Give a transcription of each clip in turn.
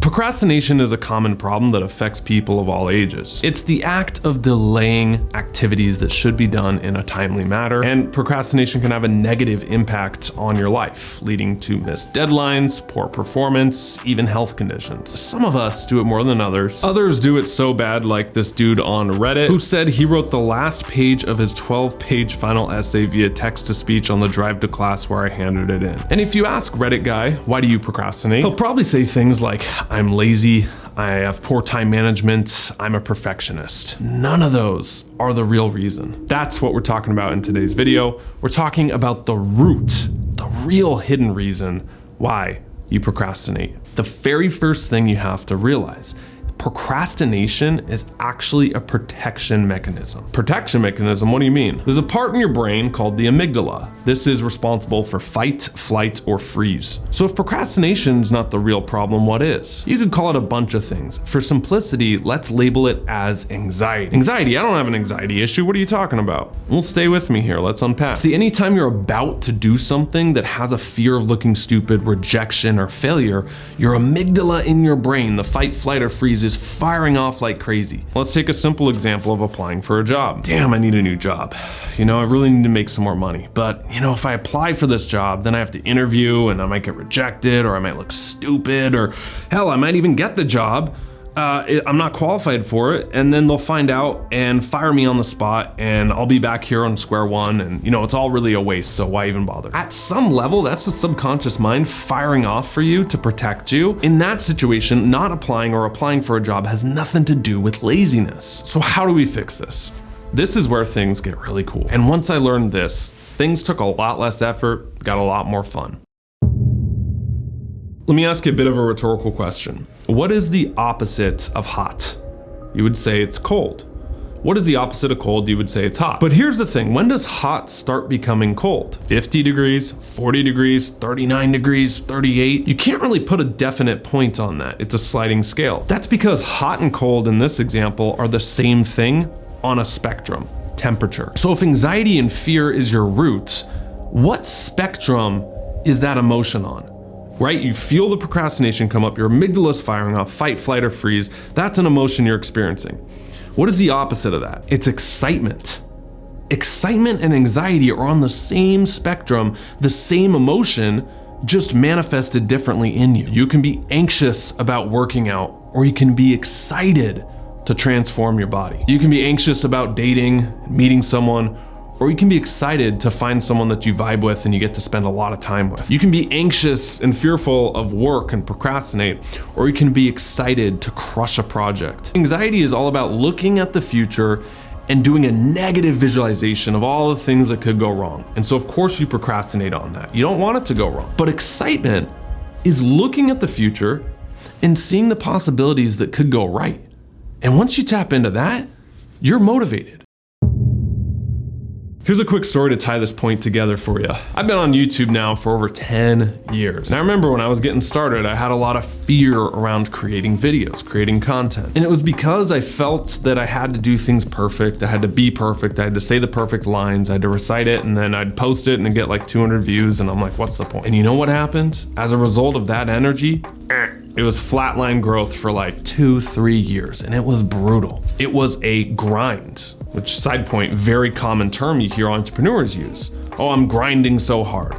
Procrastination is a common problem that affects people of all ages. It's the act of delaying activities that should be done in a timely manner, and procrastination can have a negative impact on your life, leading to missed deadlines, poor performance, even health conditions. Some of us do it more than others. Others do it so bad, like this dude on Reddit, who said he wrote the last page of his 12-page final essay via text-to-speech on the drive to class where I handed it in. And if you ask Reddit guy, why do you procrastinate? He'll probably say things like, I'm lazy, I have poor time management, I'm a perfectionist. None of those are the real reason. That's what we're talking about in today's video. We're talking about the root, the real hidden reason why you procrastinate. The very first thing you have to realize, procrastination is actually a protection mechanism. Protection mechanism, what do you mean? There's a part in your brain called the amygdala. This is responsible for fight, flight, or freeze. So if procrastination is not the real problem, what is? You could call it a bunch of things. For simplicity, let's label it as anxiety. Anxiety, I don't have an anxiety issue. What are you talking about? Well, stay with me here. Let's unpack. See, anytime you're about to do something that has a fear of looking stupid, rejection, or failure, your amygdala in your brain, the fight, flight, or freeze, is firing off like crazy. Let's take a simple example of applying for a job. Damn, I need a new job. You know, I really need to make some more money. But, you know, if I apply for this job, then I have to interview and I might get rejected, or I might look stupid, or hell, I might even get the job. I'm not qualified for it, and then they'll find out and fire me on the spot, and I'll be back here on square one, and you know, it's all really a waste, so why even bother? At some level, that's the subconscious mind firing off for you to protect you. In that situation, not applying or applying for a job has nothing to do with laziness. So how do we fix this? This is where things get really cool. And once I learned this, things took a lot less effort, got a lot more fun. Let me ask you a bit of a rhetorical question. What is the opposite of hot? You would say it's cold. What is the opposite of cold? You would say it's hot. But here's the thing, when does hot start becoming cold? 50 degrees, 40 degrees, 39 degrees, 38? You can't really put a definite point on that. It's a sliding scale. That's because hot and cold in this example are the same thing on a spectrum, temperature. So if anxiety and fear is your root, what spectrum is that emotion on? Right? You feel the procrastination come up, your amygdala's firing off, fight, flight, or freeze. That's an emotion you're experiencing. What is the opposite of that? It's excitement. Excitement and anxiety are on the same spectrum, the same emotion, just manifested differently in you. You can be anxious about working out, or you can be excited to transform your body. You can be anxious about dating, meeting someone, or you can be excited to find someone that you vibe with and you get to spend a lot of time with. You can be anxious and fearful of work and procrastinate, or you can be excited to crush a project. Anxiety is all about looking at the future and doing a negative visualization of all the things that could go wrong. And so of course you procrastinate on that. You don't want it to go wrong. But excitement is looking at the future and seeing the possibilities that could go right. And once you tap into that, you're motivated. Here's a quick story to tie this point together for you. I've been on YouTube now for over 10 years. And I remember when I was getting started, I had a lot of fear around creating videos, creating content. And it was because I felt that I had to do things perfect. I had to be perfect. I had to say the perfect lines. I had to recite it, and then I'd post it and it'd get like 200 views. And I'm like, what's the point? And you know what happened? As a result of that energy, it was flatline growth for like 2-3 years, and it was brutal. It was a grind. Which, side point, very common term you hear entrepreneurs use. Oh, I'm grinding so hard.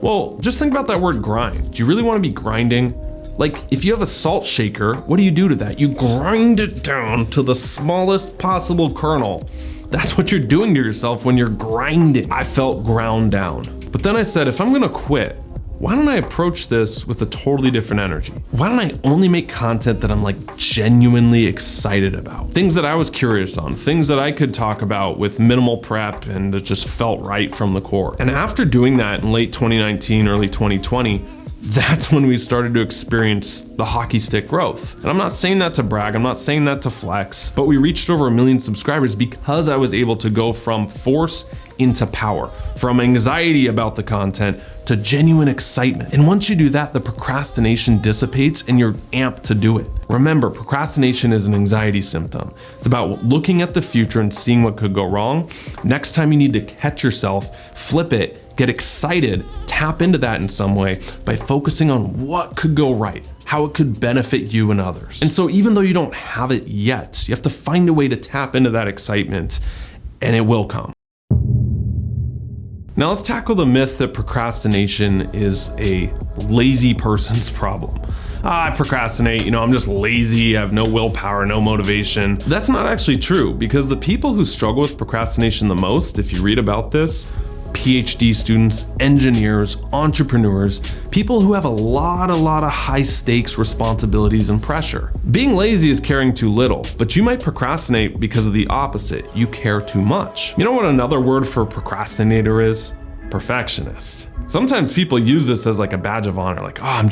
Well, just think about that word grind. Do you really want to be grinding? Like, if you have a salt shaker, what do you do to that? You grind it down to the smallest possible kernel. That's what you're doing to yourself when you're grinding. I felt ground down. But then I said, if I'm gonna quit, why don't I approach this with a totally different energy? Why don't I only make content that I'm like genuinely excited about? Things that I was curious on, things that I could talk about with minimal prep and that just felt right from the core. And after doing that in late 2019, early 2020, that's when we started to experience the hockey stick growth. And I'm not saying that to brag, I'm not saying that to flex, but we reached over 1 million subscribers because I was able to go from force into power, from anxiety about the content to genuine excitement. And once you do that, the procrastination dissipates and you're amped to do it. Remember, procrastination is an anxiety symptom. It's about looking at the future and seeing what could go wrong. Next time you need to catch yourself, flip it, get excited, tap into that in some way by focusing on what could go right. how it could benefit you and others. And so even though you don't have it yet, you have to find a way to tap into that excitement, and it will come. Now let's tackle the myth that procrastination is a lazy person's problem. I procrastinate, I'm just lazy, I have no willpower, no motivation. That's not actually true, because the people who struggle with procrastination the most, if you read about this, PhD students, engineers, entrepreneurs, people who have a lot of high stakes responsibilities and pressure. Being lazy is caring too little, but you might procrastinate because of the opposite. You care too much. You know what another word for procrastinator is? Perfectionist. Sometimes people use this as like a badge of honor, like, I'm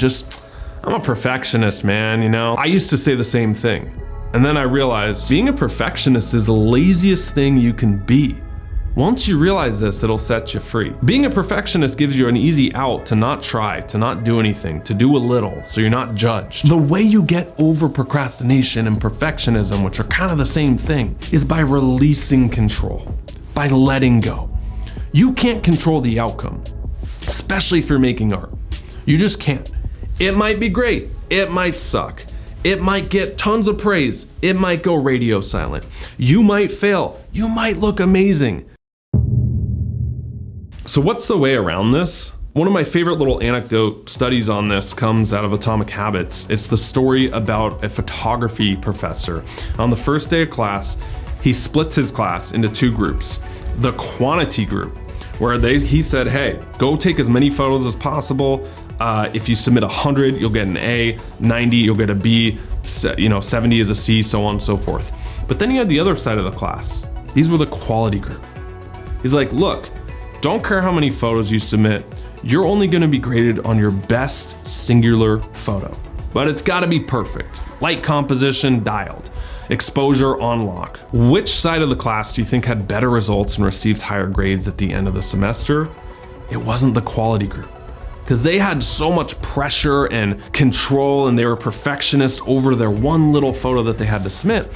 a perfectionist, man, I used to say the same thing. And then I realized being a perfectionist is the laziest thing you can be. Once you realize this, it'll set you free. Being a perfectionist gives you an easy out to not try, to not do anything, to do a little, so you're not judged. The way you get over procrastination and perfectionism, which are kind of the same thing, is by releasing control, by letting go. You can't control the outcome, especially if you're making art. You just can't. It might be great, it might suck. It might get tons of praise, it might go radio silent. You might fail, you might look amazing. So what's the way around this? One of my favorite little anecdote studies on this comes out of Atomic Habits. It's the story about a photography professor. On the first day of class, he splits his class into two groups. The quantity group, where he said, hey, go take as many photos as possible. If you submit 100, you'll get an A, 90, you'll get a B, 70 is a C, so on and so forth. But then you had the other side of the class. These were the quality group. He's like, look, don't care how many photos you submit, you're only gonna be graded on your best singular photo. But it's gotta be perfect. Light composition dialed, exposure on lock. Which side of the class do you think had better results and received higher grades at the end of the semester? It wasn't the quality group, because they had so much pressure and control and they were perfectionists over their one little photo that they had to submit.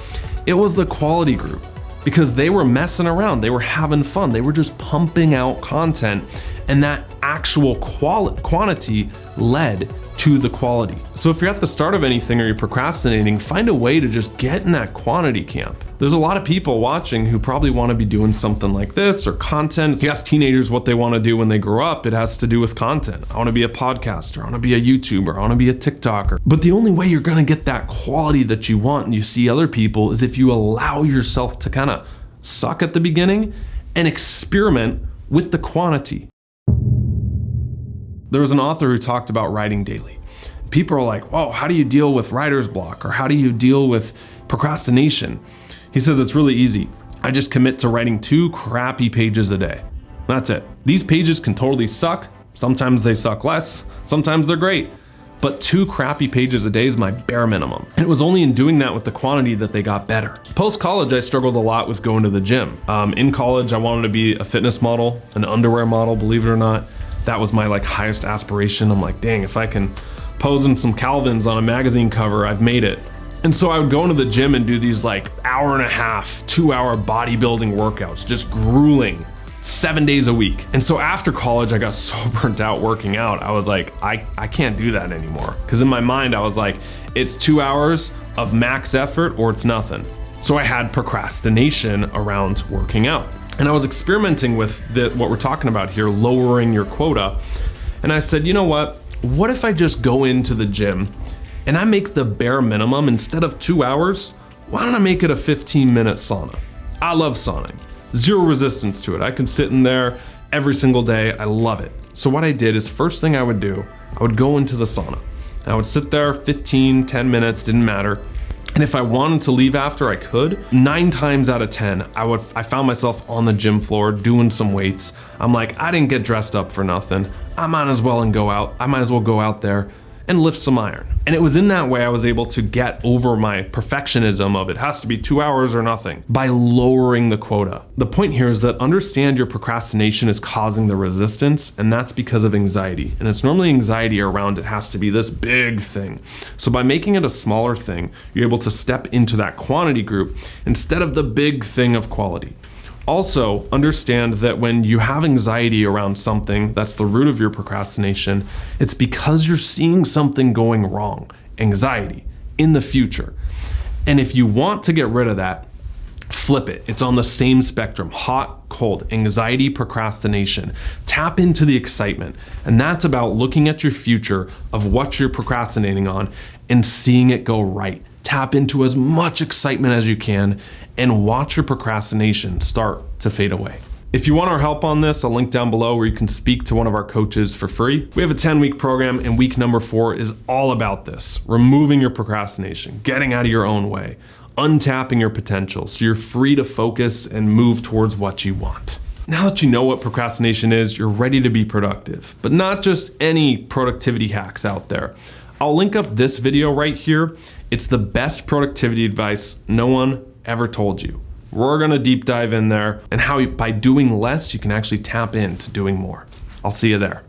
It was the quality group, because they were messing around, they were having fun, they were just pumping out content, and that actual quantity led to the quality. So if you're at the start of anything or you're procrastinating, find a way to just get in that quantity camp. There's a lot of people watching who probably want to be doing something like this or content. If you ask teenagers what they want to do when they grow up, it has to do with content. I want to be a podcaster, I want to be a YouTuber, I want to be a TikToker. But the only way you're going to get that quality that you want and you see other people is if you allow yourself to kind of suck at the beginning and experiment with the quantity. There was an author who talked about writing daily. People are like, whoa, how do you deal with writer's block? Or how do you deal with procrastination? He says it's really easy. I just commit to writing 2 crappy pages a day. That's it. These pages can totally suck. Sometimes they suck less. Sometimes they're great. But 2 crappy pages a day is my bare minimum. And it was only in doing that with the quantity that they got better. Post-college, I struggled a lot with going to the gym. In college, I wanted to be a fitness model, an underwear model, believe it or not. That was my highest aspiration. I'm like, dang, if I can pose in some Calvins on a magazine cover, I've made it. And so I would go into the gym and do these hour and a half, 2-hour bodybuilding workouts, just grueling, 7 days a week. And so after college, I got so burnt out working out. I was like, I can't do that anymore. Because in my mind, I was like, it's 2 hours of max effort or it's nothing. So I had procrastination around working out. And I was experimenting with what we're talking about here, lowering your quota. And I said, you know what if I just go into the gym and I make the bare minimum instead of 2 hours? Why don't I make it a 15-minute sauna? I love sauning. Zero resistance to it. I could sit in there every single day. I love it. So what I did is first thing I would do, I would go into the sauna. I would sit there 15, 10 minutes, didn't matter. And if I wanted to leave after, I could. 9 times out of 10, I found myself on the gym floor doing some weights. I'm like, I didn't get dressed up for nothing. I might as well go out there and lift some iron. And it was in that way I was able to get over my perfectionism of it has to be 2 hours or nothing by lowering the quota. The point here is that understand your procrastination is causing the resistance, and that's because of anxiety. And it's normally anxiety around it has to be this big thing. So by making it a smaller thing, you're able to step into that quantity group instead of the big thing of quality. Also, understand that when you have anxiety around something that's the root of your procrastination, it's because you're seeing something going wrong. anxiety in the future. And if you want to get rid of that, flip it. It's on the same spectrum, hot, cold, anxiety, procrastination. Tap into the excitement. And that's about looking at your future of what you're procrastinating on and seeing it go right. Tap into as much excitement as you can and watch your procrastination start to fade away. If you want our help on this, I'll link down below where you can speak to one of our coaches for free. We have a 10-week program, and week number 4 is all about this: removing your procrastination, getting out of your own way, untapping your potential so you're free to focus and move towards what you want. Now that you know what procrastination is, you're ready to be productive, but not just any productivity hacks out there. I'll link up this video right here. It's the best productivity advice no one ever told you. We're gonna deep dive in there and how by doing less, you can actually tap into doing more. I'll see you there.